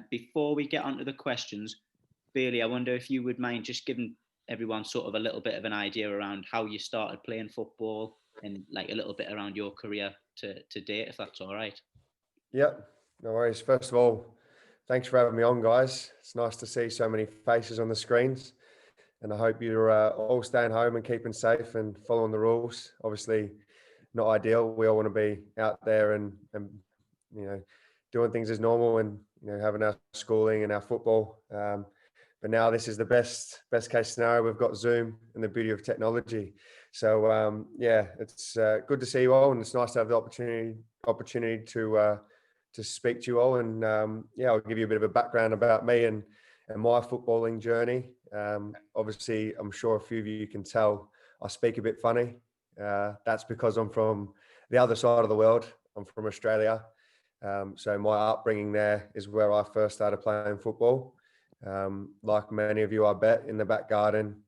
Before we get onto the questions, Bailey, I wonder if you would mind just giving everyone sort of a little bit of an idea around how you started playing football and like a little bit around your career to date, if that's all right. Yep, no worries. First of all, thanks for having me on, guys. It's nice to see so many faces on the screens, and I hope you're all staying home and keeping safe and following the rules. Obviously, not ideal. We all want to be out there and you know doing things as normal and having our schooling and our football. But now this is the best case scenario. We've got Zoom and the beauty of technology. So yeah, it's good to see you all, and it's nice to have the opportunity to speak to you all. And yeah, I'll give you a bit of a background about me and my footballing journey. Obviously, I'm sure a few of you can tell I speak a bit funny. That's because I'm from the other side of the world. I'm from Australia. So my upbringing there is where I first started playing football. Like many of you, I bet, in the back garden,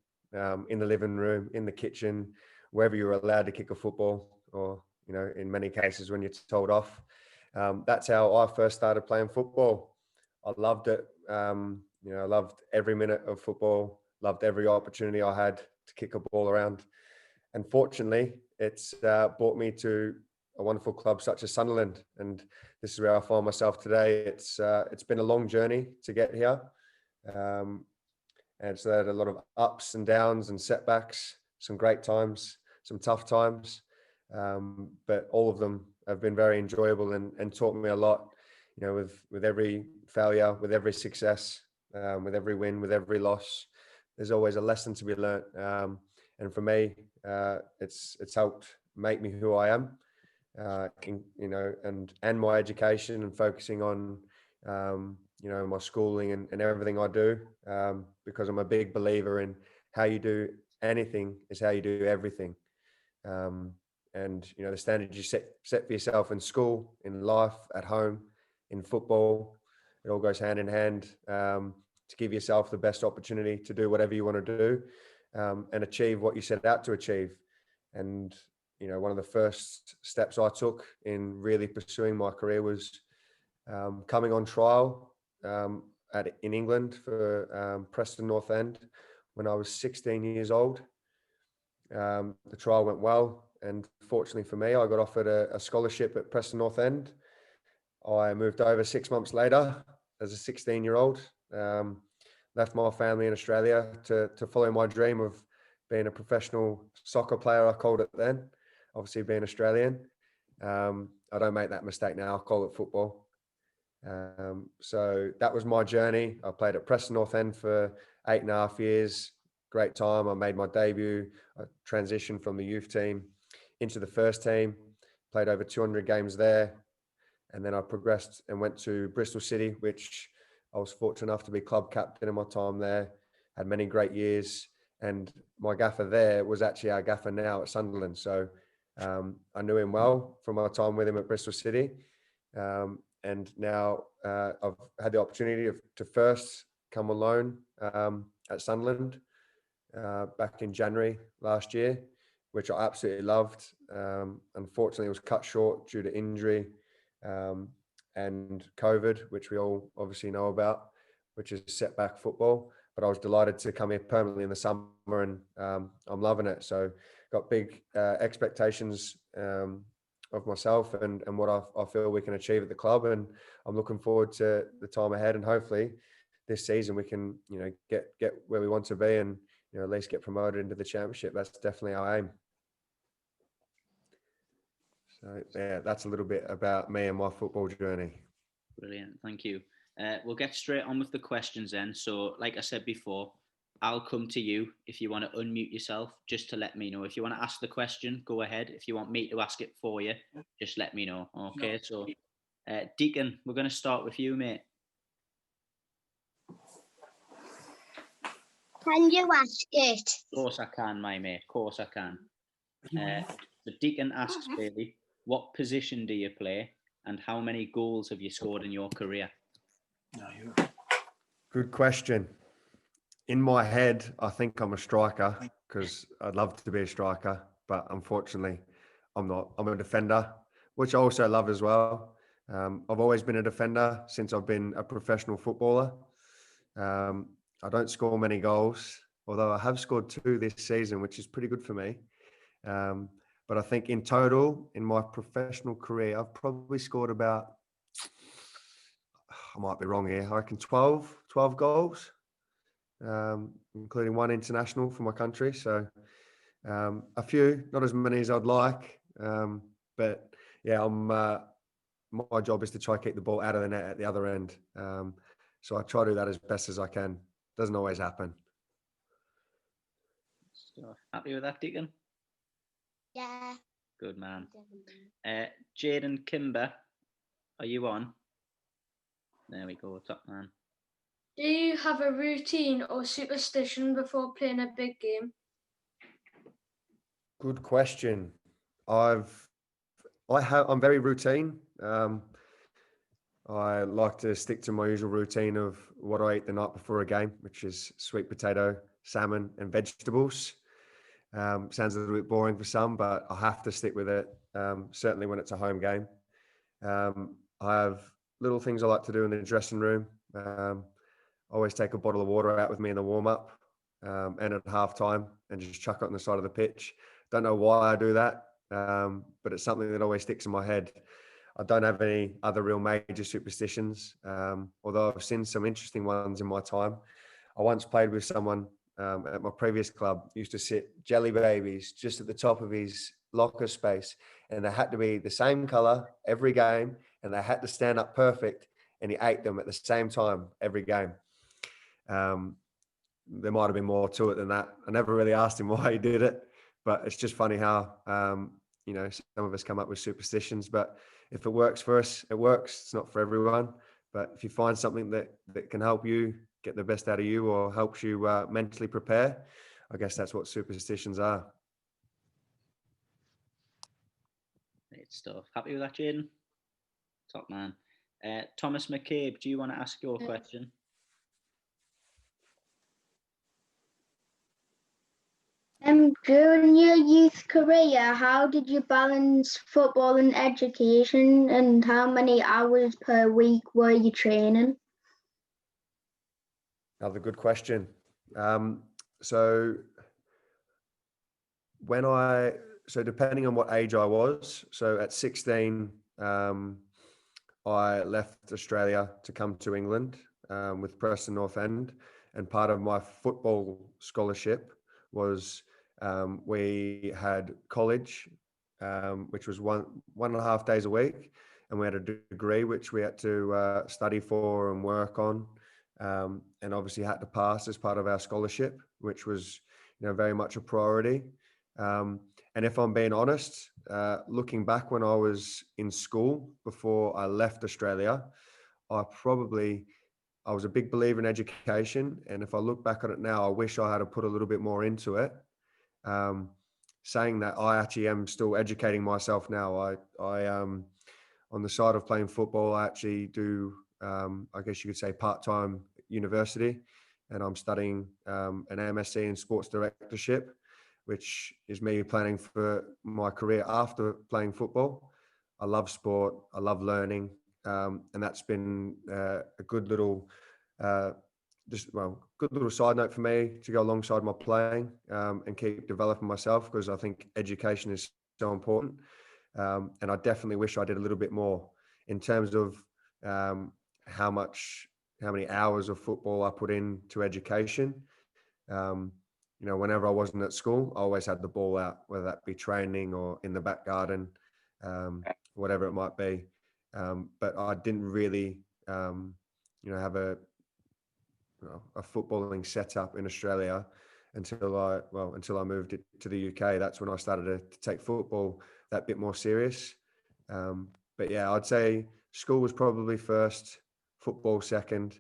in the living room, in the kitchen, wherever you were allowed to kick a football, or, in many cases when you're told off. That's how I first started playing football. I loved it. I loved every minute of football, loved every opportunity I had to kick a ball around. Unfortunately, it's brought me to a wonderful club such as Sunderland, and this is where I find myself today. It's been a long journey to get here, and it's had a lot of ups and downs and setbacks, some great times, some tough times, but all of them have been very enjoyable and taught me a lot. With every failure, with every success, with every win, with every loss, there's always a lesson to be learnt. And for me, it's helped make me who I am, and my education and focusing on, my schooling and everything I do, because I'm a big believer in how you do anything is how you do everything. And the standards you set for yourself in school, in life, at home, in football, it all goes hand in hand, to give yourself the best opportunity to do whatever you want to do, and achieve what you set out to achieve. And one of the first steps I took in really pursuing my career was coming on trial in England for Preston North End when I was 16 years old. The trial went well, and fortunately for me, I got offered a scholarship at Preston North End. I moved over 6 months later as a 16-year-old, left my family in Australia to follow my dream of being a professional soccer player, I called it then, obviously being Australian. I don't make that mistake now, I call it football. So that was my journey. I played at Preston North End for 8.5 years. Great time. I made my debut. I transitioned from the youth team into the first team, played over 200 games there. And then I progressed and went to Bristol City, which I was fortunate enough to be club captain in my time there. Had many great years. And my gaffer there was actually our gaffer now at Sunderland. So I knew him well from my time with him at Bristol City. And now I've had the opportunity to first come on loan at Sunderland back in January last year, which I absolutely loved. Unfortunately, it was cut short due to injury and COVID, which we all obviously know about, which is set back football. But I was delighted to come here permanently in the summer, and I'm loving it. So got big expectations of myself and what I feel we can achieve at the club. And I'm looking forward to the time ahead, and hopefully this season we can, get where we want to be and, at least get promoted into the championship. That's definitely our aim. So yeah, that's a little bit about me and my football journey. Brilliant, thank you. We'll get straight on with the questions then. So like I said before, I'll come to you if you want to unmute yourself, just to let me know. If you want to ask the question, go ahead. If you want me to ask it for you, just let me know. Okay, so Deacon, we're going to start with you, mate. Can you ask it? Of course I can, my mate. Of course I can. The Deacon asks, Bailey, what position do you play and how many goals have you scored in your career? Good question. In my head, I think I'm a striker because I'd love to be a striker, but unfortunately, I'm not. I'm a defender, which I also love as well. I've always been a defender since I've been a professional footballer. I don't score many goals, although I have scored 2 this season, which is pretty good for me. Um, but I think in total, in my professional career, I've probably scored about, I might be wrong here, I reckon 12 goals, including 1 international for my country. So a few, not as many as I'd like. But yeah, my job is to try to keep the ball out of the net at the other end. So I try to do that as best as I can. Doesn't always happen. So, happy with that, Deacon? Yeah. Good man. Jade and Kimber, are you on? There we go, top man. Do you have a routine or superstition before playing a big game? Good question. I'm very routine. I like to stick to my usual routine of what I eat the night before a game, which is sweet potato, salmon, and vegetables. Sounds a little bit boring for some, but I have to stick with it. Certainly when it's a home game. I have little things I like to do in the dressing room. I always take a bottle of water out with me in the warm up and at halftime, and just chuck it on the side of the pitch. Don't know why I do that, but it's something that always sticks in my head. I don't have any other real major superstitions, although I've seen some interesting ones in my time. I once played with someone at my previous club, used to sit jelly babies just at the top of his locker space, and they had to be the same color every game, and they had to stand up perfect, and he ate them at the same time every game. There might have been more to it than that. I never really asked him why he did it, but it's just funny how some of us come up with superstitions. But if it works for us, it works. It's not for everyone. But if you find something that can help you get the best out of you, or helps you mentally prepare, I guess that's what superstitions are. Great stuff. Happy with that, Jaden? Top man. Thomas McCabe, do you want to ask your question? During your youth career, how did you balance football and education, and how many hours per week were you training? Another good question. So depending on what age I was, so at 16, I left Australia to come to England with Preston North End, and part of my football scholarship was we had college, which was one and a half days a week, and we had a degree which we had to study for and work on, and obviously had to pass as part of our scholarship, which was very much a priority. And if I'm being honest, looking back when I was in school before I left Australia, I was a big believer in education. And if I look back on it now, I wish I had put a little bit more into it. Saying that, I actually am still educating myself now. I on the side of playing football, I actually do, I guess you could say, part-time university, and I'm studying an MSc in sports directorship, which is me planning for my career after playing football. I love sport. I love learning. And that's been a good little, good little side note for me to go alongside my playing and keep developing myself, because I think education is so important. And I definitely wish I did a little bit more in terms of how many hours of football I put into education. Whenever I wasn't at school, I always had the ball out, whether that be training or in the back garden, whatever it might be. But I didn't really, have a footballing setup in Australia until I moved it to the UK. That's when I started to take football that bit more serious. But yeah, I'd say school was probably first, football second.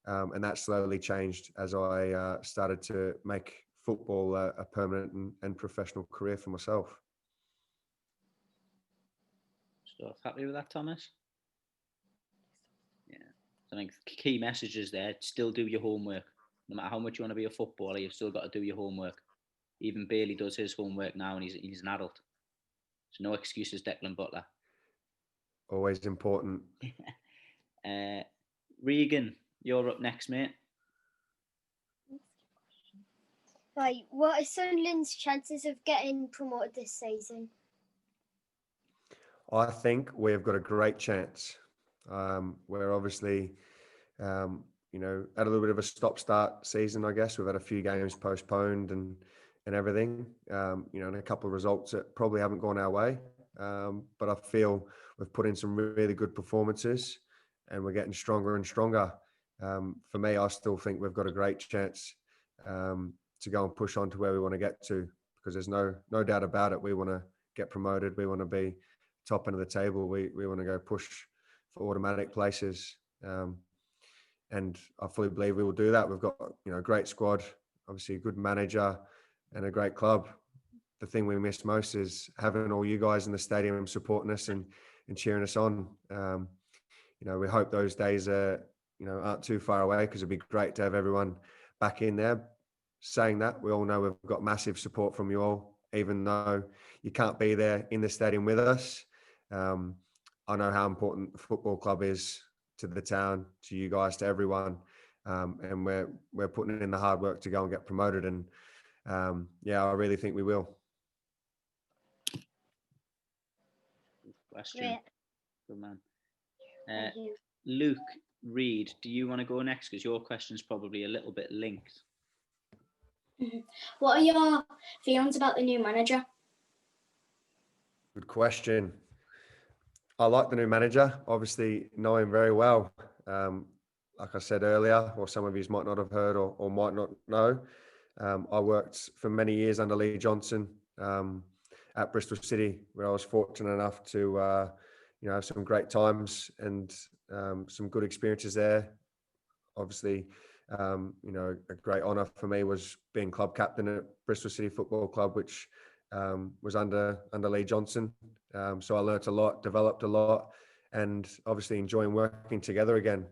And that slowly changed as I started to make football a permanent and professional career for myself. Stuff. Happy with that, Thomas? Yeah. So I think key messages there: still do your homework. No matter how much you want to be a footballer, you've still got to do your homework. Even Bailey does his homework now, and he's an adult. So no excuses, Declan Butler. always important. Regan, you're up next, mate. Right, what are Sunderland's chances of getting promoted this season? I think we've got a great chance. We're obviously, had a little bit of a stop-start season, I guess. We've had a few games postponed and everything, and a couple of results that probably haven't gone our way. But I feel we've put in some really good performances and we're getting stronger and stronger. For me, I still think we've got a great chance to go and push on to where we want to get to, because there's no doubt about it. We want to get promoted. We want to be top end of the table. We want to go push for automatic places. And I fully believe we will do that. We've got, a great squad, obviously a good manager and a great club. The thing we miss most is having all you guys in the stadium supporting us and cheering us on. We hope those days aren't too far away, because it'd be great to have everyone back in there. Saying that, we all know we've got massive support from you all, even though you can't be there in the stadium with us. I know how important the football club is to the town, to you guys, to everyone, and we're putting in the hard work to go and get promoted. And I really think we will. Good question. Great. Good man. Thank you. Luke, Reed, do you want to go next? Because your question's probably a little bit linked. What are your feelings about the new manager? Good question. I like the new manager, obviously know him very well. Like I said earlier, or some of you might not have heard or might not know, I worked for many years under Lee Johnson at Bristol City, where I was fortunate enough to have some great times and some good experiences there. Obviously, a great honour for me was being club captain at Bristol City Football Club, which was under Lee Johnson. So I learnt a lot, developed a lot, and obviously enjoying working together again.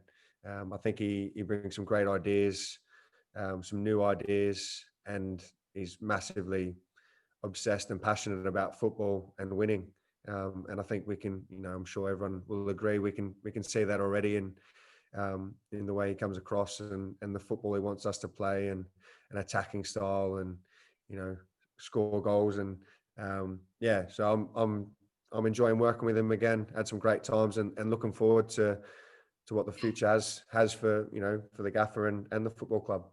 I think he brings some great ideas, some new ideas, and he's massively obsessed and passionate about football and winning. And I think we can, I'm sure everyone will agree, we can see that already in the way he comes across and the football he wants us to play, and an attacking style, and score goals. And so I'm enjoying working with him again. Had some great times, and looking forward to what the future has for for the gaffer and the football club.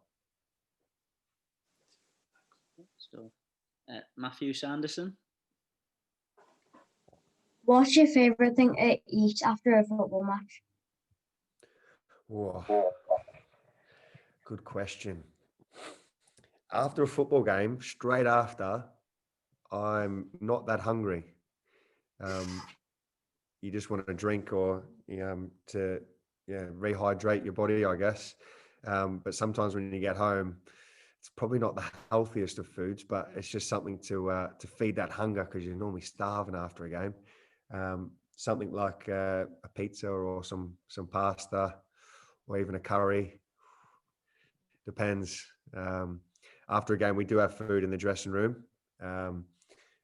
So, Matthew Sanderson. What's your favourite thing to eat after a football match? Whoa. Good question. After a football game, straight after, I'm not that hungry. You just want to drink or to rehydrate your body, I guess. But sometimes when you get home, it's probably not the healthiest of foods, but it's just something to feed that hunger, because you're normally starving after a game. Something like a pizza or some pasta, or even a curry. Depends. After a game, we do have food in the dressing room,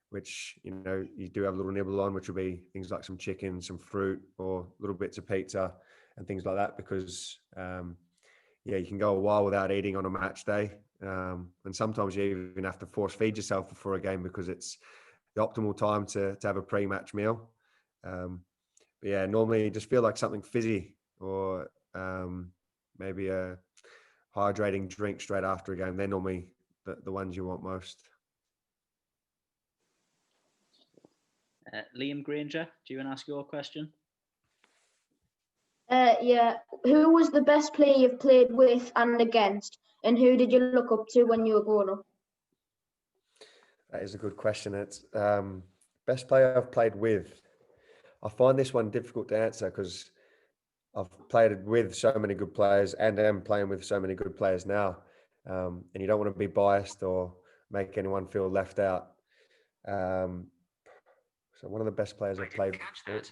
which you do have a little nibble on, which will be things like some chicken, some fruit, or little bits of pizza and things like that, because you can go a while without eating on a match day, and sometimes you even have to force feed yourself before a game, because it's the optimal time to have a pre-match meal. But normally you just feel like something fizzy, or maybe a hydrating drink straight after a game. They're normally the ones you want most. Liam Granger, do you want to ask your question? Who was the best player you've played with and against, and who did you look up to when you were growing up? That is a good question. It's best player I've played with. I find this one difficult to answer, because I've played with so many good players and am playing with so many good players now. And you don't want to be biased or make anyone feel left out. So one of the best players I've played with,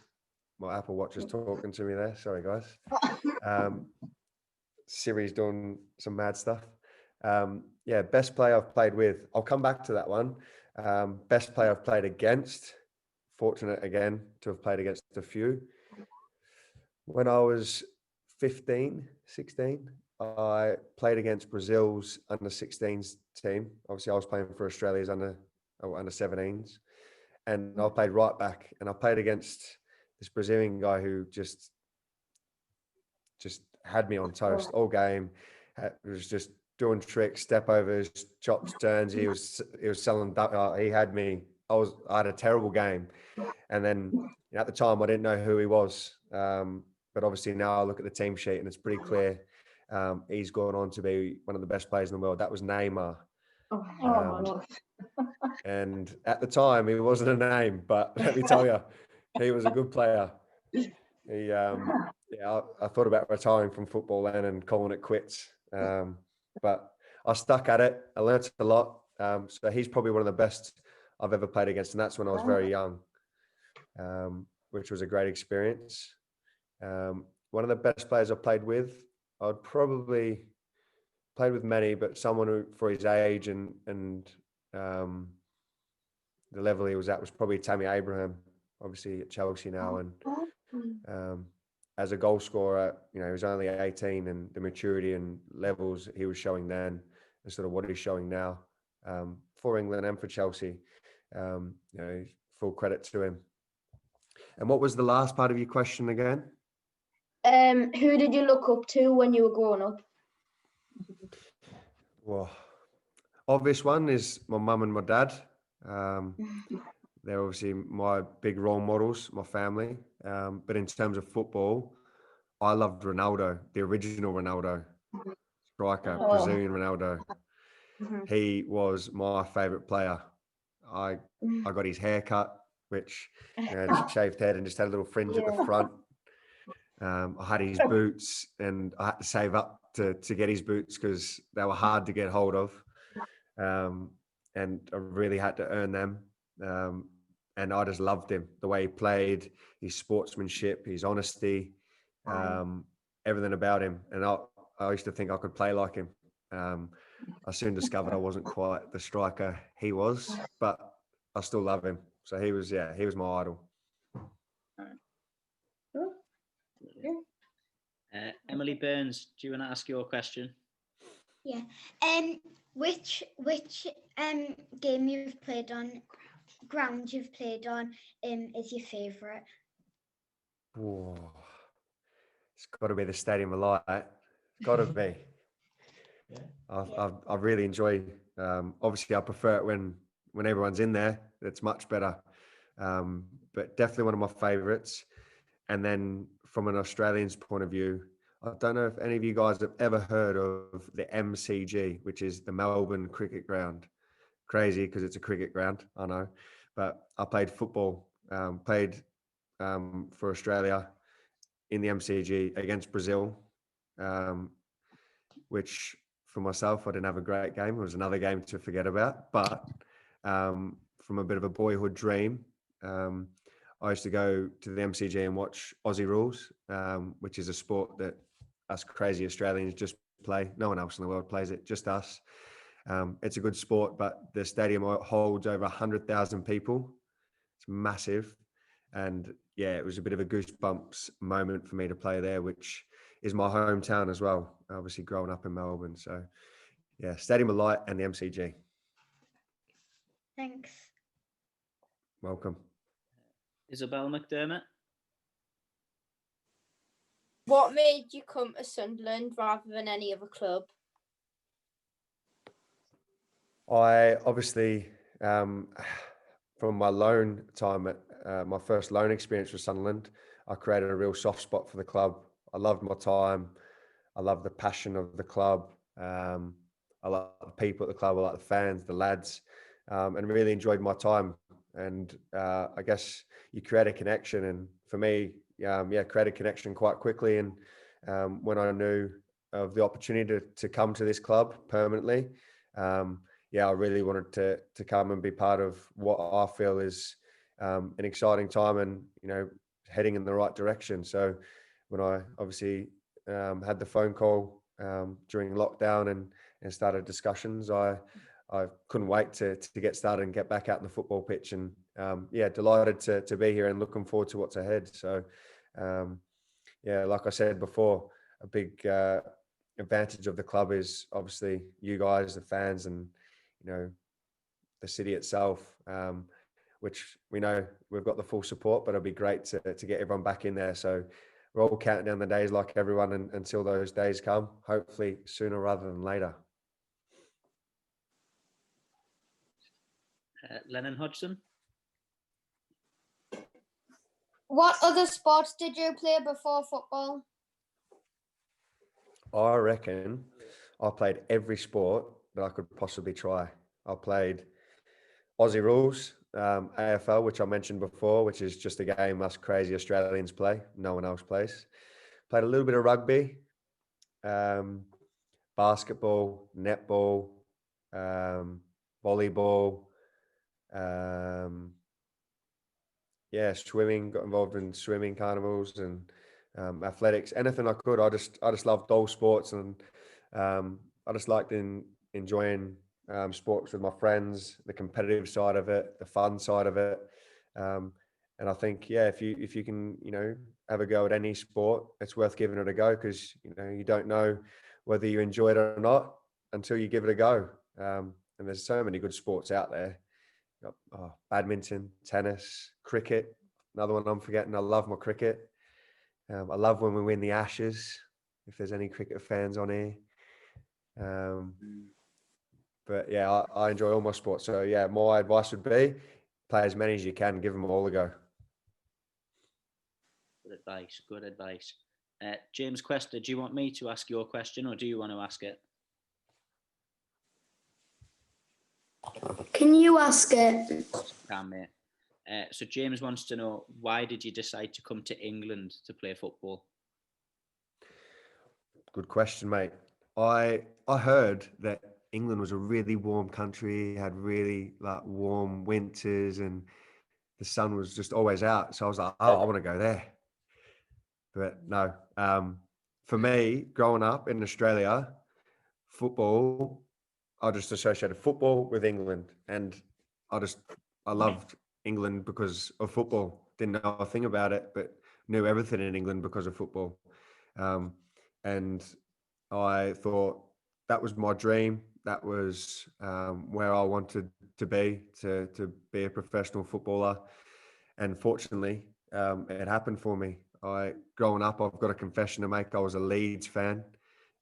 my Apple Watch is talking to me there. Sorry, guys. Siri's doing some mad stuff. Best player I've played with. I'll come back to that one. Best player I've played against. Fortunate again to have played against a few. When I was 15, 16, I played against Brazil's under 16s team. Obviously, I was playing for Australia's under 17s, and I played right back. And I played against this Brazilian guy who just had me on toast all game. Was just doing tricks, step overs, chops, turns. He was selling. He had me. I had a terrible game, and then at the time I didn't know who he was. But obviously now I look at the team sheet and it's pretty clear. He's gone on to be one of the best players in the world. That was Neymar. And at the time he wasn't a name, but let me tell you, he was a good player. He, I thought about retiring from football then and calling it quits. But I stuck at it. I learnt a lot. So he's probably one of the best I've ever played against. And that's when I was very young, which was a great experience. One of the best players I played with, I'd probably played with many, but someone who, for his age and the level he was at, was probably Tammy Abraham, obviously at Chelsea now. And as a goal scorer, he was only 18, and the maturity and levels he was showing then instead of what he's showing now for England and for Chelsea, full credit to him. And what was the last part of your question again? Who did you look up to when you were growing up? Well, obvious one is my mum and my dad. They're obviously my big role models, my family. But in terms of football, I loved Ronaldo, the original Ronaldo, striker, Brazilian Ronaldo. He was my favourite player. I got his haircut, which just shaved head and just had a little fringe at the front. I had his boots, and I had to save up to get his boots because they were hard to get hold of. And I really had to earn them. And I just loved him, the way he played, his sportsmanship, his honesty, everything about him. And I used to think I could play like him. I soon discovered I wasn't quite the striker he was, but I still love him. So he was my idol. Emily Burns, do you want to ask your question? Yeah. Which game you've played on, ground you've played on, is your favourite? Oh, it's got to be the Stadium of Light. It's got to be. Yeah. I really enjoy. Obviously, I prefer it when everyone's in there. It's much better. But definitely one of my favourites. And then from an Australian's point of view, I don't know if any of you guys have ever heard of the MCG, which is the Melbourne Cricket Ground. Crazy because it's a cricket ground, I know. But I played football, for Australia in the MCG against Brazil, which for myself, I didn't have a great game. It was another game to forget about. But from a bit of a boyhood dream, I used to go to the MCG and watch Aussie Rules, which is a sport that us crazy Australians just play. No one else in the world plays it, just us. It's a good sport, but the stadium holds over 100,000 people. It's massive. And yeah, it was a bit of a goosebumps moment for me to play there, which is my hometown as well, obviously growing up in Melbourne. So yeah, Stadium of Light and the MCG. Thanks. Welcome. Isabel McDermott? What made you come to Sunderland rather than any other club? I obviously, from my loan time at my first loan experience with Sunderland, I created a real soft spot for the club. I loved my time. I loved the passion of the club. I like the people at the club. I like the fans, the lads, and really enjoyed my time. And I guess you create a connection. And for me, create a connection quite quickly. And when I knew of the opportunity to come to this club permanently, I really wanted to come and be part of what I feel is an exciting time and, heading in the right direction. So when I obviously had the phone call during lockdown and started discussions, I couldn't wait to get started and get back out in the football pitch. And delighted to be here and looking forward to what's ahead. So yeah, like I said before, a big advantage of the club is obviously you guys, the fans, and the city itself, which we know we've got the full support. But it'll be great to get everyone back in there. So we're all counting down the days like everyone until those days come. Hopefully sooner rather than later. Lennon Hodgson. What other sports did you play before football? I reckon I played every sport that I could possibly try. I played Aussie rules, AFL, which I mentioned before, which is just a game us crazy Australians play. No one else plays. Played a little bit of rugby, basketball, netball, volleyball, swimming. Got involved in swimming carnivals and athletics. Anything I could. I just loved all sports, and I just liked enjoying sports with my friends, the competitive side of it, the fun side of it. And I think, if you can, have a go at any sport, it's worth giving it a go, because, you don't know whether you enjoy it or not until you give it a go. And there's so many good sports out there. Badminton, tennis, cricket, another one I'm forgetting. I love my cricket. I love when we win the Ashes, if there's any cricket fans on here. But yeah, I enjoy all my sports. So yeah, my advice would be play as many as you can, give them all a go. Good advice. Good advice. James Quester, do you want me to ask your question, or do you want to ask it? Can you ask it? Damn it. So James wants to know, why did you decide to come to England to play football? Good question, mate. I heard that England was a really warm country, had really warm winters, and the sun was just always out. So I was like, I want to go there. But no, for me, growing up in Australia, football, I just associated football with England, and I loved England because of football. Didn't know a thing about it, but knew everything in England because of football. And I thought that was my dream. That was where I wanted to be a professional footballer. And fortunately, it happened for me. Growing up, I've got a confession to make. I was a Leeds fan.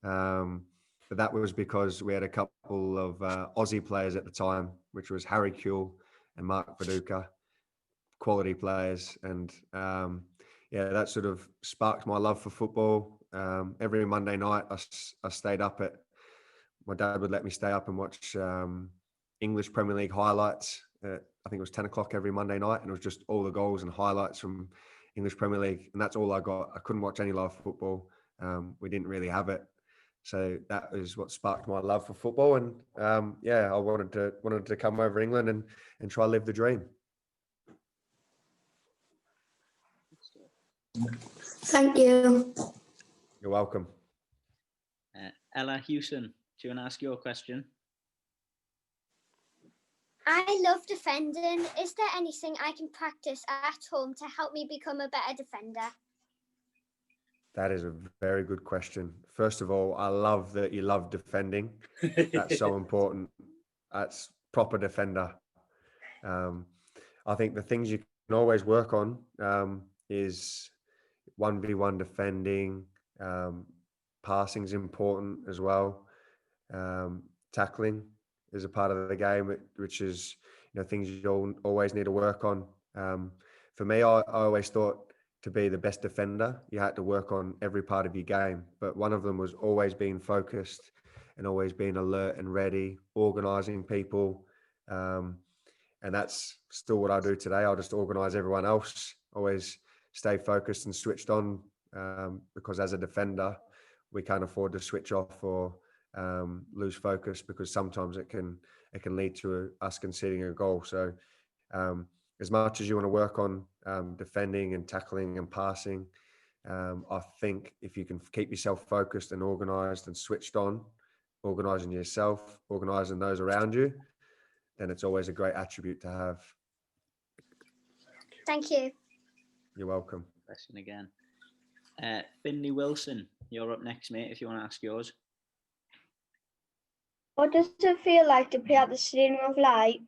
But that was because we had a couple of Aussie players at the time, which was Harry Kewell and Mark Viduka, quality players. And that sort of sparked my love for football. Every Monday night, I stayed up my dad would let me stay up and watch English Premier League highlights. I think it was 10 o'clock every Monday night, and it was just all the goals and highlights from English Premier League. And that's all I got. I couldn't watch any live football. We didn't really have it. So that is what sparked my love for football. And I wanted to come over to England and try to live the dream. Thank you. You're welcome. Ella Hewson, do you want to ask your question? I love defending. Is there anything I can practice at home to help me become a better defender? That is a very good question. First of all, I love that you love defending. That's so important. That's proper defender. I think the things you can always work on is 1v1 defending. Passing is important as well. Tackling is a part of the game, which is things you always need to work on. For me, I always thought to be the best defender, you had to work on every part of your game. But one of them was always being focused and always being alert and ready, organising people. And that's still what I do today. I just organise everyone else, always stay focused and switched on, because as a defender, we can't afford to switch off or lose focus, because sometimes it can lead to us conceding a goal. So as much as you want to work on defending and tackling and passing, I think if you can keep yourself focused and organised and switched on, organising yourself, organising those around you, then it's always a great attribute to have. Thank you. You're welcome. Question again. Finley Wilson, you're up next, mate, if you want to ask yours. What does it feel like to play at the Stadium of Light?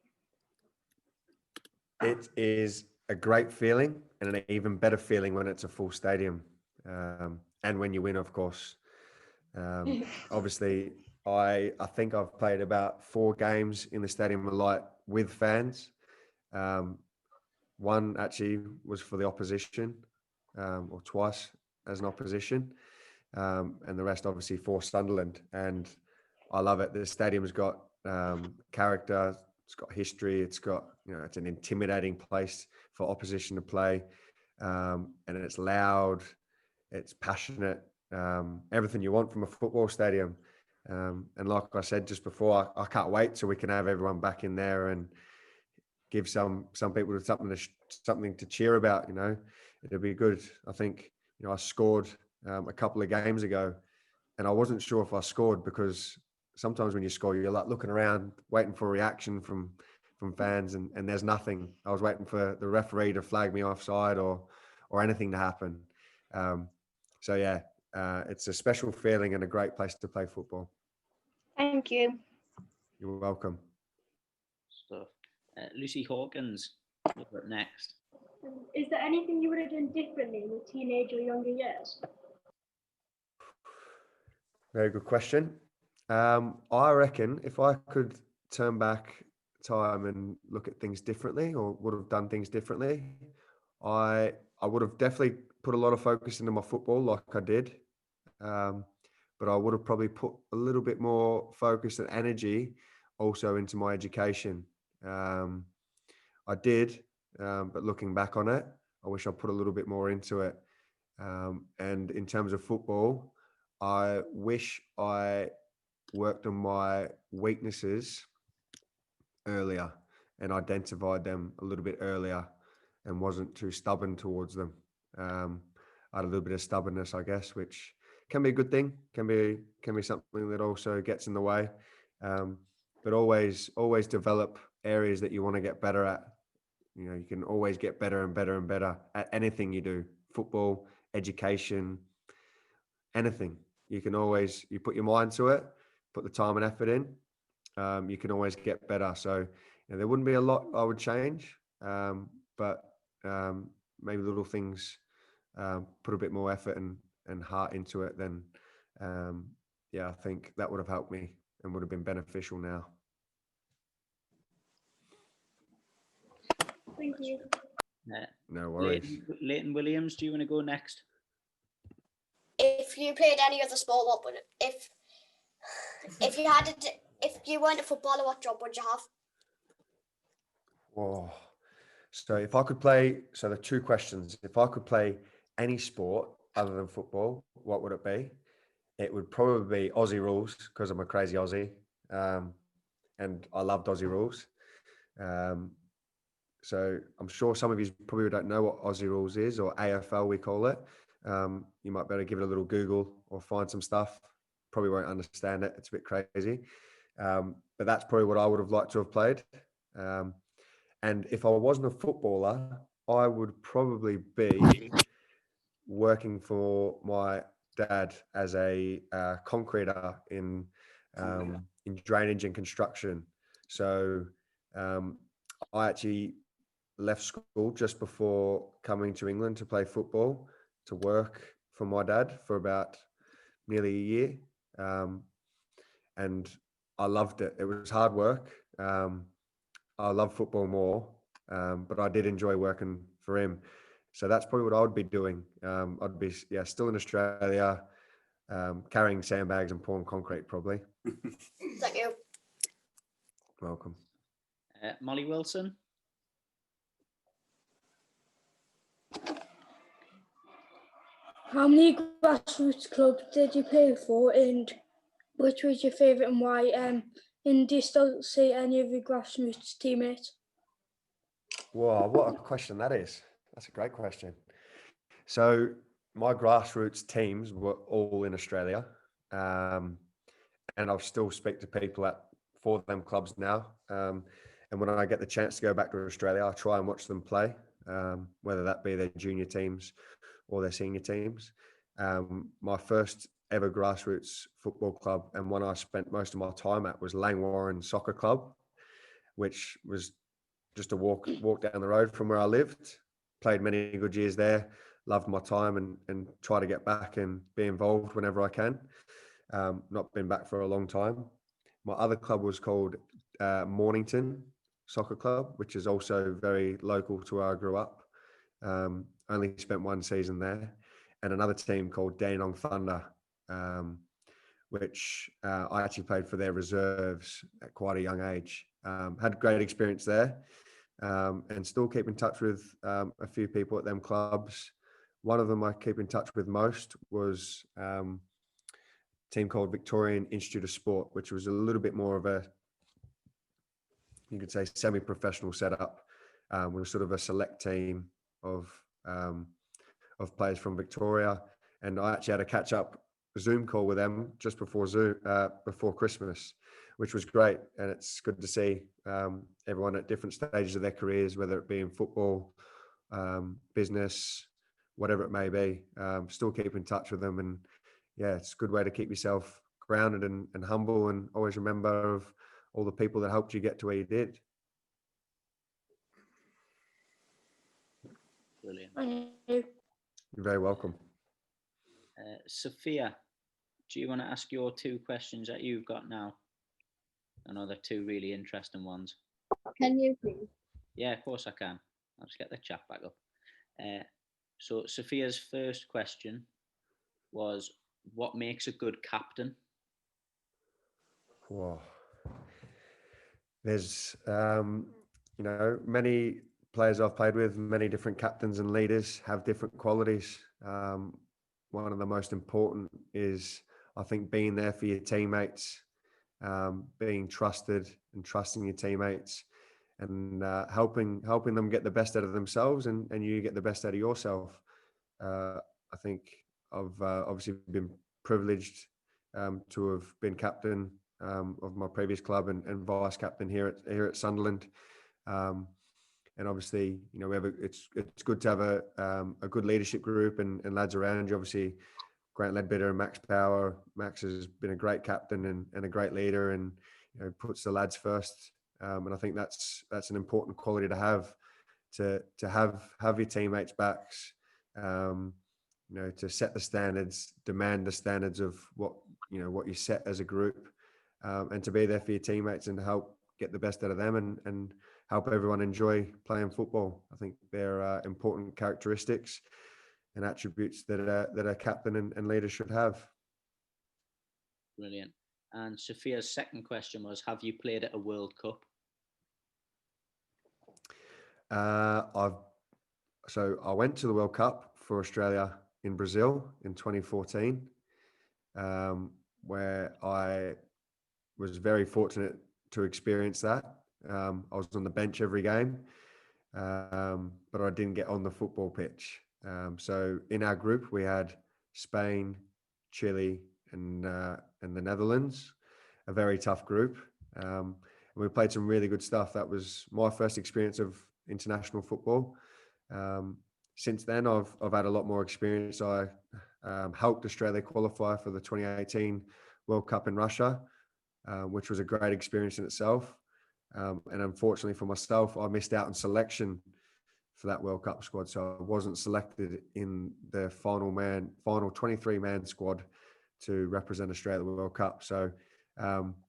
It is a great feeling and an even better feeling when it's a full stadium, and when you win, of course. Obviously, I think I've played about 4 games in the Stadium of Light with fans. One actually was for the opposition, or twice as an opposition, and the rest obviously for Sunderland. And I love it. The stadium's got character. It's got history. It's got, it's an intimidating place for opposition to play, and it's loud. It's passionate. Everything you want from a football stadium. And like I said just before, I can't wait till we can have everyone back in there and give some people something to cheer about. It'll be good. I think I scored a couple of games ago, and I wasn't sure if I scored because sometimes when you score, you're like looking around, waiting for a reaction from fans, and there's nothing. I was waiting for the referee to flag me offside or anything to happen. So yeah, it's a special feeling and a great place to play football. Thank you. You're welcome. Stuff. Lucy Hawkins, you're up next. Is there anything you would have done differently in the teenage or younger years? Very good question. I reckon if I could turn back time and look at things differently, or would have done things differently, I would have definitely put a lot of focus into my football like I did. But I would have probably put a little bit more focus and energy also into my education. I did, but looking back on it, I wish I put a little bit more into it. And in terms of football, I wish I worked on my weaknesses earlier and identified them a little bit earlier and wasn't too stubborn towards them. I had a little bit of stubbornness, I guess, which can be a good thing, can be something that also gets in the way. But always develop areas that you want to get better at. You can always get better and better and better at anything you do, football, education, anything. You put your mind to it, put the time and effort in, you can always get better. So there wouldn't be a lot I would change, but maybe little things, put a bit more effort and heart into it, then I think that would have helped me and would have been beneficial now. Thank you. No worries. Leighton Williams, do you want to go next? If you played any other sport, what would it, if you weren't a footballer, what job would you have? Whoa. So if I could play, so there are 2 questions. If I could play any sport other than football, what would it be? It would probably be Aussie rules, because I'm a crazy Aussie, and I loved Aussie rules. So I'm sure some of you probably don't know what Aussie rules is, or AFL we call it. You might better give it a little Google or find some stuff. Probably won't understand it. It's a bit crazy. But that's probably what I would have liked to have played. And if I wasn't a footballer, I would probably be working for my dad as a concreter in drainage and construction. So I actually left school just before coming to England to play football, to work for my dad for about nearly a year. And I loved it. It was hard work. I love football more, but I did enjoy working for him. So that's probably what I would be doing. I'd be still in Australia, carrying sandbags and pouring concrete probably. Thank you. Welcome. Molly Wilson. How many grassroots clubs did you play for, and which was your favourite and why? And do you still see any of your grassroots teammates? Wow, what a question that is. That's a great question. So my grassroots teams were all in Australia, and I'll still speak to people at 4 of them clubs now. And when I get the chance to go back to Australia, I try and watch them play, whether that be their junior teams or their senior teams. My first ever grassroots football club, and one I spent most of my time at, was Langwarrin Soccer Club, which was just a walk down the road from where I lived. Played many good years there. Loved my time, and try to get back and be involved whenever I can. Not been back for a long time. My other club was called Mornington Soccer Club, which is also very local to where I grew up. Only spent one season there. And another team called Dandenong Thunder, which I actually played for their reserves at quite a young age. Had great experience there, and still keep in touch with a few people at them clubs. One of them I keep in touch with most was a team called Victorian Institute of Sport, which was a little bit more of a, you could say, semi-professional setup. We were sort of a select team of players from Victoria, and I actually had a catch-up Zoom call with them just before Christmas, which was great. And it's good to see everyone at different stages of their careers, whether it be in football, business, whatever it may be, still keep in touch with them. And yeah, it's a good way to keep yourself grounded and humble, and always remember of all the people that helped you get to where you did. Brilliant. Thank you. You're very welcome. Sophia, do you want to ask your two questions that you've got now? I know they're two really interesting ones. Can you please? Yeah, of course I can. I'll just get the chat back up. So Sophia's first question was, what makes a good captain? Whoa. There's, many players I've played with, many different captains and leaders have different qualities. One of the most important is, I think, being there for your teammates, being trusted and trusting your teammates, and helping them get the best out of themselves, and you get the best out of yourself. I think I've obviously been privileged to have been captain of my previous club, and vice captain here at Sunderland. And obviously, it's good to have a good leadership group and lads around you. Obviously, Grant Ledbetter and Max Power. Max has been a great captain and a great leader, and puts the lads first. And I think that's an important quality to have your teammates' backs. To set the standards, demand the standards of what you set as a group, and to be there for your teammates and to help get the best out of them, and help everyone enjoy playing football. I think they're important characteristics and attributes that a captain and leader should have. Brilliant. And Sophia's second question was, have you played at a World Cup? I went to the World Cup for Australia in Brazil in 2014, where I was very fortunate to experience that. I was on the bench every game, but I didn't get on the football pitch. So in our group, we had Spain, Chile, and the Netherlands, a very tough group. And we played some really good stuff. That was my first experience of international football. Since then, I've had a lot more experience. I helped Australia qualify for the 2018 World Cup in Russia, which was a great experience in itself. And unfortunately for myself, I missed out on selection for that World Cup squad. So I wasn't selected in the final 23-man squad to represent Australia at the World Cup. So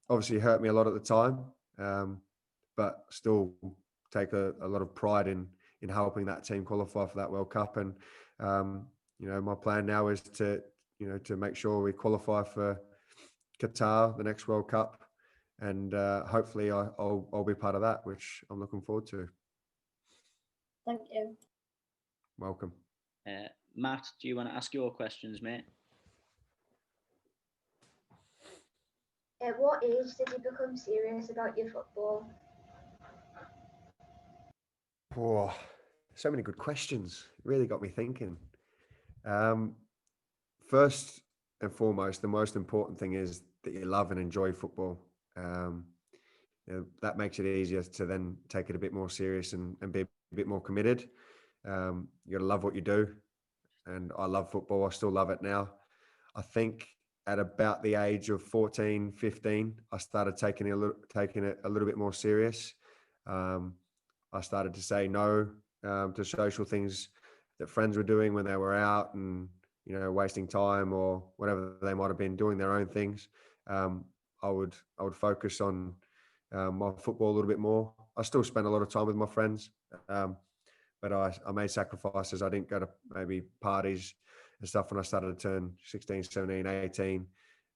obviously it hurt me a lot at the time, but still take a lot of pride in helping that team qualify for that World Cup. And, my plan now is to make sure we qualify for Qatar, the next World Cup. And hopefully I'll be part of that, which I'm looking forward to. Thank you. Welcome. Matt, do you want to ask your questions, mate? At what age did you become serious about your football? Oh, so many good questions. Really got me thinking. First and foremost, the most important thing is that you love and enjoy football. That makes it easier to then take it a bit more serious and be a bit more committed. You got to love what you do. and I love football. I still love it now. I think at about the age of 14, 15, I started taking it a little bit more serious. I started to say no to social things that friends were doing when they were out and, wasting time or whatever they might have been doing their own things. I would focus on my football a little bit more. I still spend a lot of time with my friends, but I made sacrifices. I didn't go to maybe parties and stuff when I started to turn 16, 17, 18.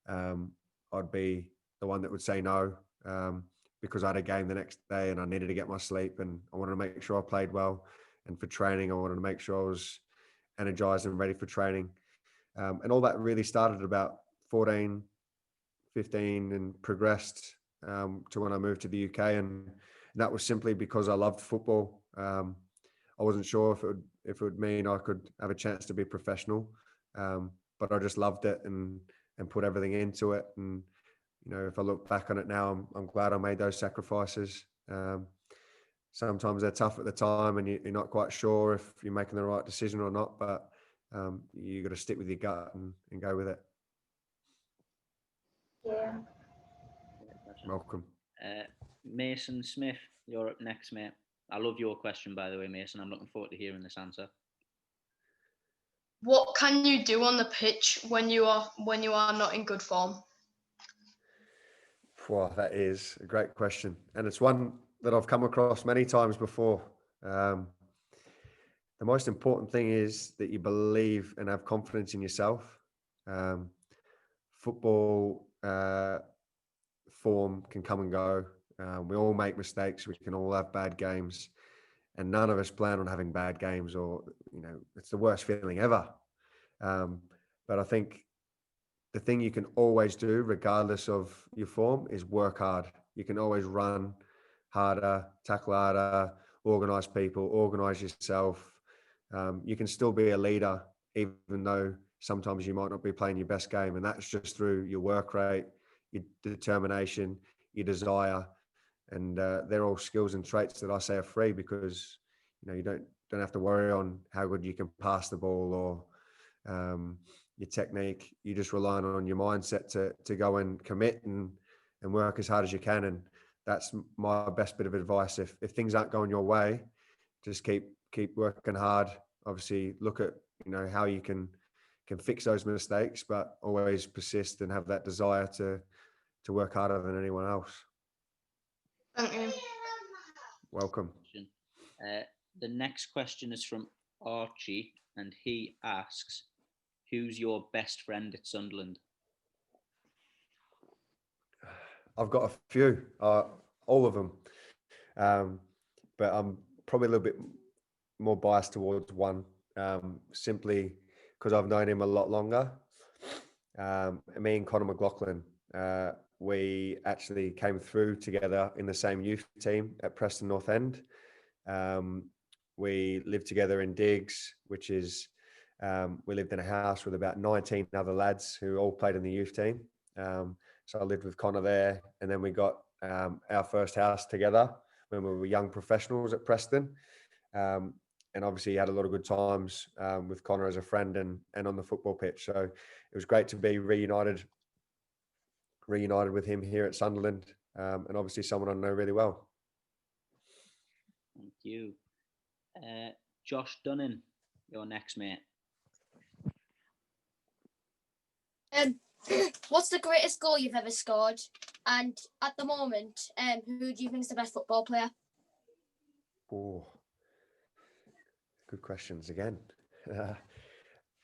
I'd be the one that would say no because I had a game the next day and I needed to get my sleep, and I wanted to make sure I played well. And for training, I wanted to make sure I was energized and ready for training. And all that really started about 14, 15 and progressed to when I moved to the UK. And that was simply because I loved football. I wasn't sure if it would mean I could have a chance to be professional, but I just loved it and put everything into it. And if I look back on it now, I'm glad I made those sacrifices. Sometimes they're tough at the time, and you're not quite sure if you're making the right decision or not. But you got to stick with your gut and go with it. Yeah. Welcome. Mason Smith, you're up next, mate. I love your question, by the way, Mason. I'm looking forward to hearing this answer. What can you do on the pitch when you are not in good form? Wow, that is a great question, and it's one that I've come across many times before. The most important thing is that you believe and have confidence in yourself. Football form can come and go. We all make mistakes. We can all have bad games, and none of us plan on having bad games, or it's the worst feeling ever. But I think the thing you can always do, regardless of your form, is work hard. You can always run harder, tackle harder, organise people, organise yourself. You can still be a leader, even though sometimes you might not be playing your best game. And that's just through your work rate, your determination, your desire. And they're all skills and traits that I say are free, because you don't have to worry on how good you can pass the ball or your technique. You just rely on your mindset to go and commit and work as hard as you can. And that's my best bit of advice. If things aren't going your way, just keep working hard. Obviously, look at how you can fix those mistakes, but always persist and have that desire to work harder than anyone else. Thank you. Welcome. The next question is from Archie, and he asks, who's your best friend at Sunderland? I've got a few, all of them, but I'm probably a little bit more biased towards one, simply because I've known him a lot longer. Me and Conor McLaughlin, we actually came through together in the same youth team at Preston North End. We lived together in Diggs, which is, we lived in a house with about 19 other lads who all played in the youth team. So I lived with Conor there, and then we got our first house together when we were young professionals at Preston. And obviously had a lot of good times with Conor as a friend and on the football pitch. So it was great to be reunited with him here at Sunderland, and obviously someone I know really well. Thank you. Josh Dunning, you're next, mate. What's the greatest goal you've ever scored? And at the moment, who do you think is the best football player? Oh, good questions again.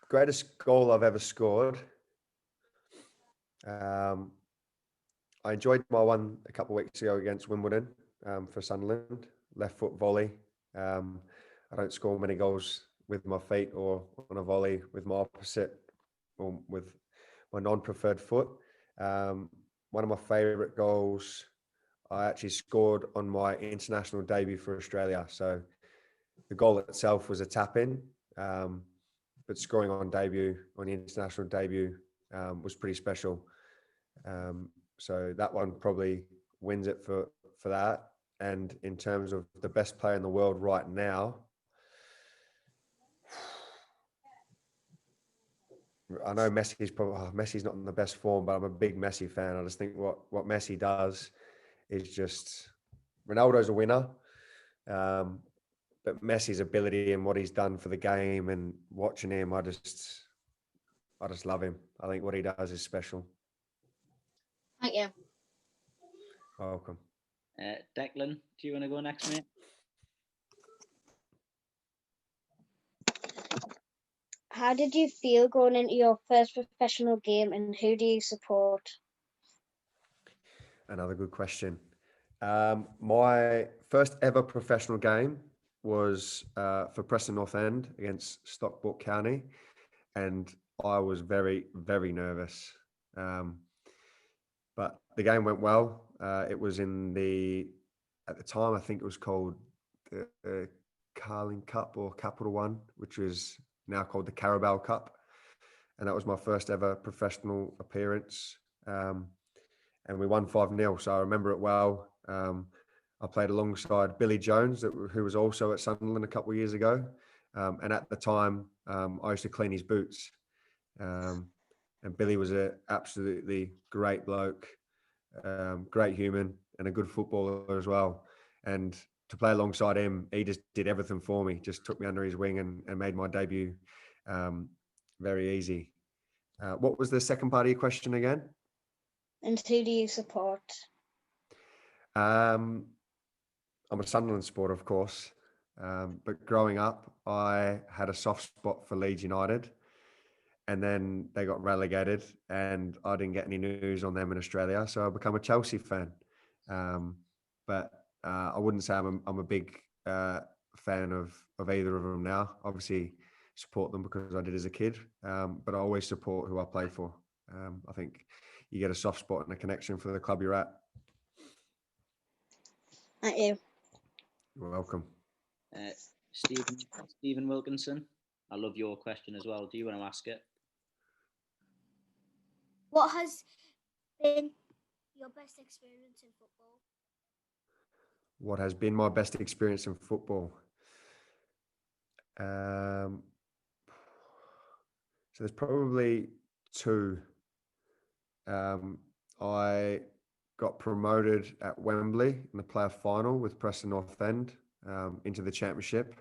Greatest goal I've ever scored. I enjoyed my one a couple of weeks ago against Wimbledon for Sunderland, left foot volley. I don't score many goals with my feet or on a volley with my opposite or with my non-preferred foot. One of my favourite goals I actually scored on my international debut for Australia. So the goal itself was a tap-in, but scoring on the international debut, was pretty special. So that one probably wins it for that. And in terms of the best player in the world right now, I know Messi's not in the best form, but I'm a big Messi fan. I just think what Messi does is just Ronaldo's a winner, but Messi's ability and what he's done for the game and watching him, I just love him. I think what he does is special. Thank you. Welcome. Declan, do you want to go next, mate? How did you feel going into your first professional game, and who do you support? Another good question. My first ever professional game was for Preston North End against Stockport County, and I was very, very nervous. But the game went well. It was at the time, I think it was called the Carling Cup or Capital One, which was now called the Carabao Cup. And that was my first ever professional appearance. And we won 5-0. So I remember it well. I played alongside Billy Jones, who was also at Sunderland a couple of years ago. And at the time, I used to clean his boots. And Billy was an absolutely great bloke, great human, and a good footballer as well. And to play alongside him, he just did everything for me, just took me under his wing and made my debut very easy. What was the second part of your question again? And who do you support? I'm a Sunderland supporter, of course. But growing up, I had a soft spot for Leeds United. And then they got relegated and I didn't get any news on them in Australia. So I became a Chelsea fan. But I wouldn't say I'm a big fan of either of them now. Obviously, support them because I did as a kid. But I always support who I play for. I think you get a soft spot and a connection for the club you're at. Thank you. You're welcome. Stephen Wilkinson, I love your question as well. Do you want to ask it? What has been your best experience in football? What has been my best experience in football? So there's probably two. I got promoted at Wembley in the playoff final with Preston North End into the championship.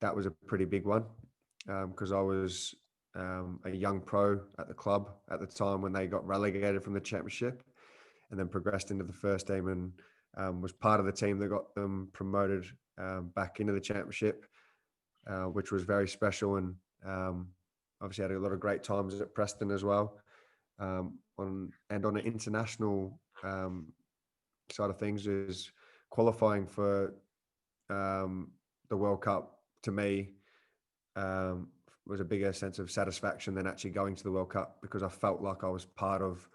That was a pretty big one because I was a young pro at the club at the time when they got relegated from the championship and then progressed into the first team and was part of the team that got them promoted back into the championship, which was very special. And obviously had a lot of great times at Preston as well. On an international side of things is qualifying for the World Cup to me was a bigger sense of satisfaction than actually going to the World Cup because I felt like I was part of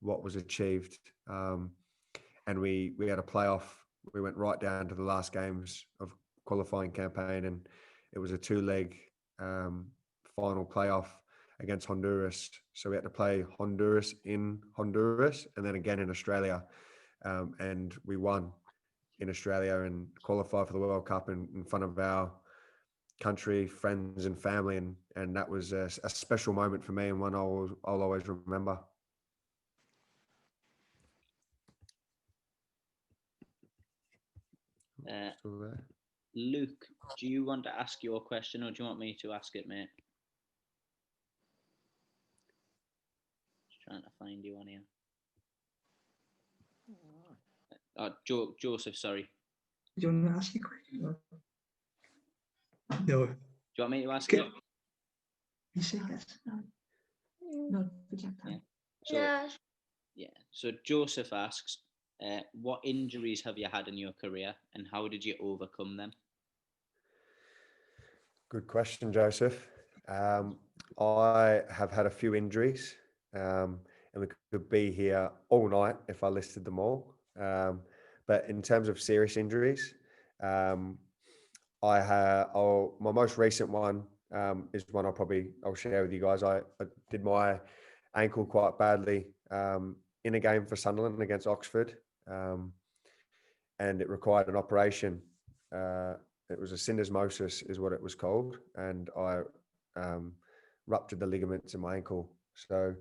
what was achieved. And we had a playoff. We went right down to the last games of qualifying campaign and it was a 2-leg final playoff against Honduras. So we had to play Honduras in Honduras and then again in Australia. And we won in Australia and qualified for the World Cup in front of our country, friends and family. And that was a special moment for me and one I'll always remember. Luke, do you want to ask your question or do you want me to ask it, mate? Just trying to find you on here. Joseph, sorry. Do you want to ask your question? No. Do you want me to ask it? You say yes. No. So Joseph asks, what injuries have you had in your career and how did you overcome them? Good question, Joseph. I have had a few injuries and we could be here all night if I listed them all. But in terms of serious injuries, my most recent one is one I'll share with you guys. I did my ankle quite badly in a game for Sunderland against Oxford, and it required an operation. It was a syndesmosis is what it was called, and I ruptured the ligaments in my ankle. So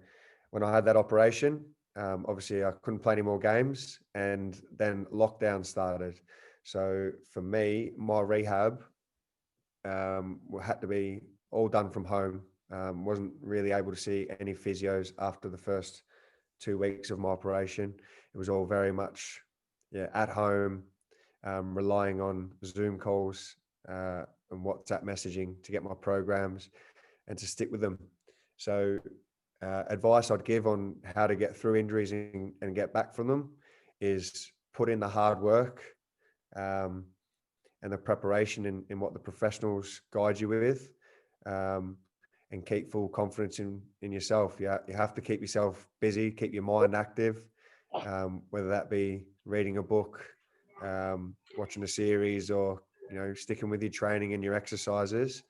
when I had that operation, obviously I couldn't play any more games, and then lockdown started. So for me, my rehab had to be all done from home. Wasn't really able to see any physios after the first 2 weeks of my operation. It was all very much at home, relying on Zoom calls and WhatsApp messaging to get my programs and to stick with them. So advice I'd give on how to get through injuries and get back from them is put in the hard work and the preparation in what the professionals guide you with, and keep full confidence in yourself. You have to keep yourself busy, keep your mind active, whether that be reading a book, watching a series, or sticking with your training and your exercises.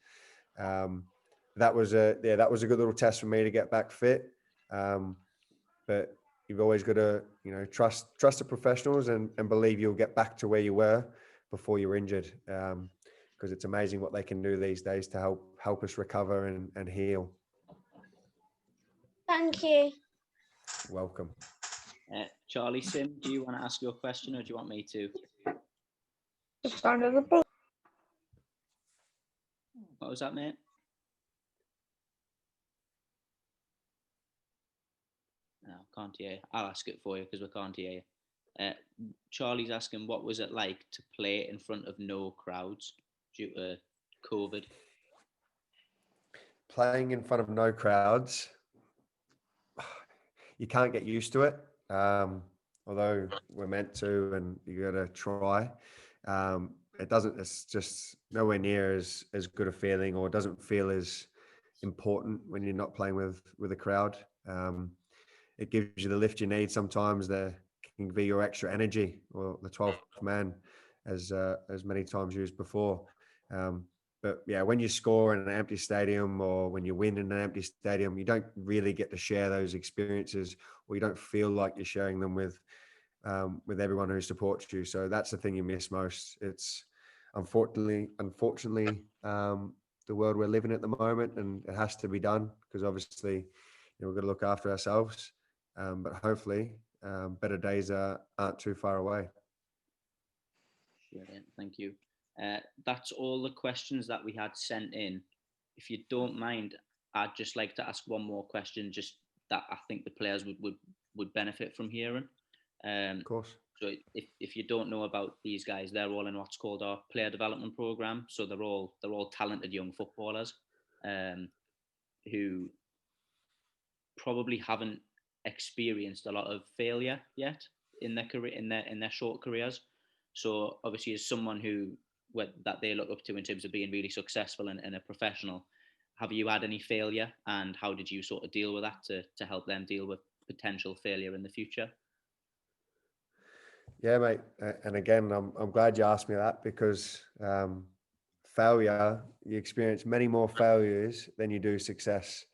That was a good little test for me to get back fit. But you've always got to trust the professionals and believe you'll get back to where you were before you're injured, because it's amazing what they can do these days to help us recover and heal. Thank you. Welcome. Charlie, Sim, do you want to ask your question, or do you want me to? What was that, mate? No, can't hear you. I'll ask it for you because we can't hear you. Charlie's asking, what was it like to play in front of no crowds due to COVID? Playing in front of no crowds, you can't get used to it. Although we're meant to, and you got to try. It's just nowhere near as good a feeling, or doesn't feel as important when you're not playing with a crowd. It gives you the lift you need sometimes. That can be your extra energy, or the 12th man, as many times used before. But yeah, when you score in an empty stadium, or when you win in an empty stadium, you don't really get to share those experiences, or you don't feel like you're sharing them with everyone who supports you. So that's the thing you miss most. It's unfortunately the world we're living at the moment, and it has to be done because obviously we've got to look after ourselves. But hopefully better days aren't too far away. Brilliant, thank you. That's all the questions that we had sent in. If you don't mind, I'd just like to ask one more question, just that I think the players would benefit from hearing. Of course. So if you don't know about these guys, they're all in what's called our player development program. So they're all talented young footballers who probably haven't experienced a lot of failure yet in their career, in their short careers. So obviously, as someone that they look up to in terms of being really successful and a professional, have you had any failure, and how did you sort of deal with that to help them deal with potential failure in the future? Yeah, mate. And again, I'm glad you asked me that, because failure, you experience many more failures than you do success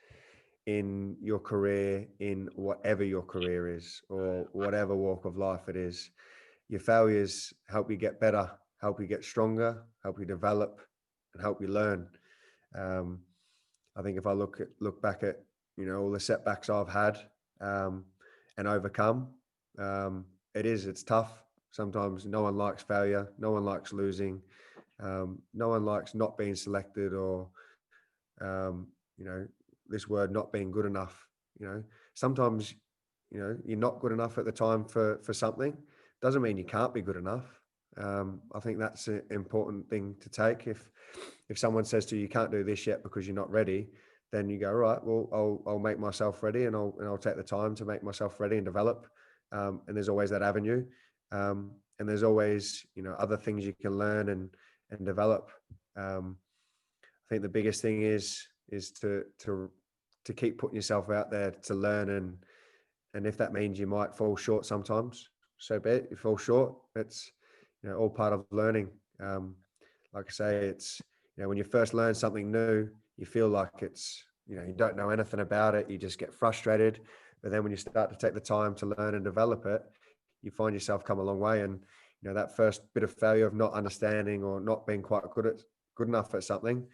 in your career, in whatever your career is, or whatever walk of life it is. Your failures help you get better, help you get stronger, help you develop, and help you learn. I think if I look back at all the setbacks I've had and overcome, it's tough. Sometimes no one likes failure, no one likes losing, no one likes not being selected, or this word not being good enough. Sometimes you're not good enough at the time for something. Doesn't mean you can't be good enough. I think that's an important thing to take. If someone says to you, you can't do this yet because you're not ready, then you go, right, well, I'll make myself ready, and I'll take the time to make myself ready and develop. And there's always that avenue. And there's always, other things you can learn and develop. I think the biggest thing is to keep putting yourself out there to learn, and if that means you might fall short sometimes, so be it. You fall short, it's all part of learning. Like I say, it's when you first learn something new, you feel like it's you don't know anything about it, you just get frustrated. But then when you start to take the time to learn and develop it, you find yourself come a long way. And that first bit of failure of not understanding or not being quite good enough at something,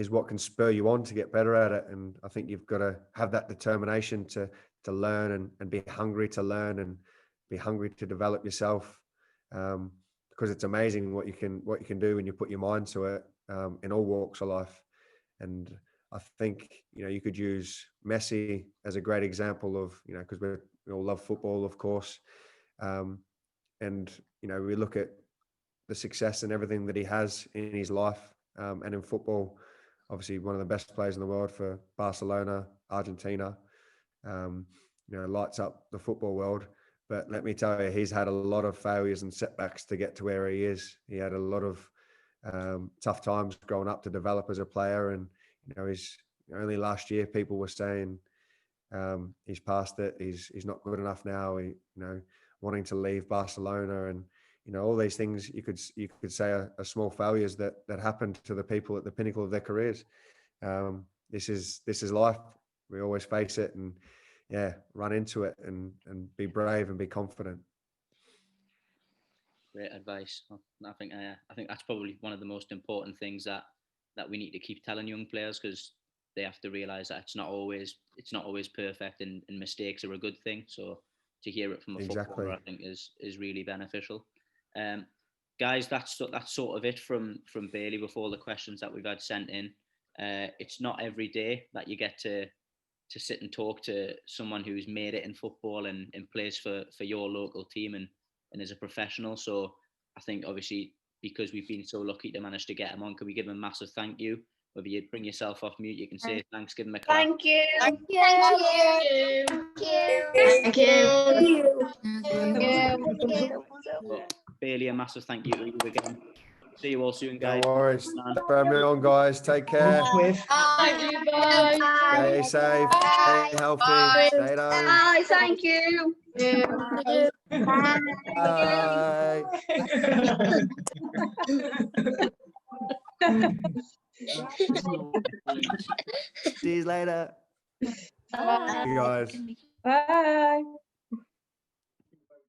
what can spur you on to get better at it. And I think you've got to have that determination to learn and be hungry to learn and be hungry to develop yourself. Because it's amazing what you can do when you put your mind to it, in all walks of life. And I think, you could use Messi as a great example of, because we all love football, of course. And, we look at the success and everything that he has in his life, and in football, obviously one of the best players in the world for Barcelona, Argentina, lights up the football world. But let me tell you, he's had a lot of failures and setbacks to get to where he is. He had a lot of tough times growing up to develop as a player. And, he's only last year people were saying he's past it. He's not good enough now. Wanting to leave Barcelona and, all these things you could say are small failures that happened to the people at the pinnacle of their careers. This is life. We always face it and run into it and be brave and be confident. Great advice. I think that's probably one of the most important things that we need to keep telling young players, because they have to realize that it's not always perfect, and mistakes are a good thing. So to hear it from a footballer, I think is really beneficial. Guys, that's sort of it from Bailey with all the questions that we've had sent in. It's not every day that you get to sit and talk to someone who's made it in football and plays for your local team and is a professional. So I think obviously, because we've been so lucky to manage to get him on, can we give him a massive thank you? Whether you'd bring yourself off mute, you can say thanks, give him a clap. Thank you. Thank you. Thank you. But Bailey, a massive thank you to you again. See you all soon, guys. No worries. For me on, guys. Take care. Thank you, bye. Stay safe. Stay healthy. Bye. Stay at home. Bye. Thank you. Bye. See you later. Bye. You guys. Bye.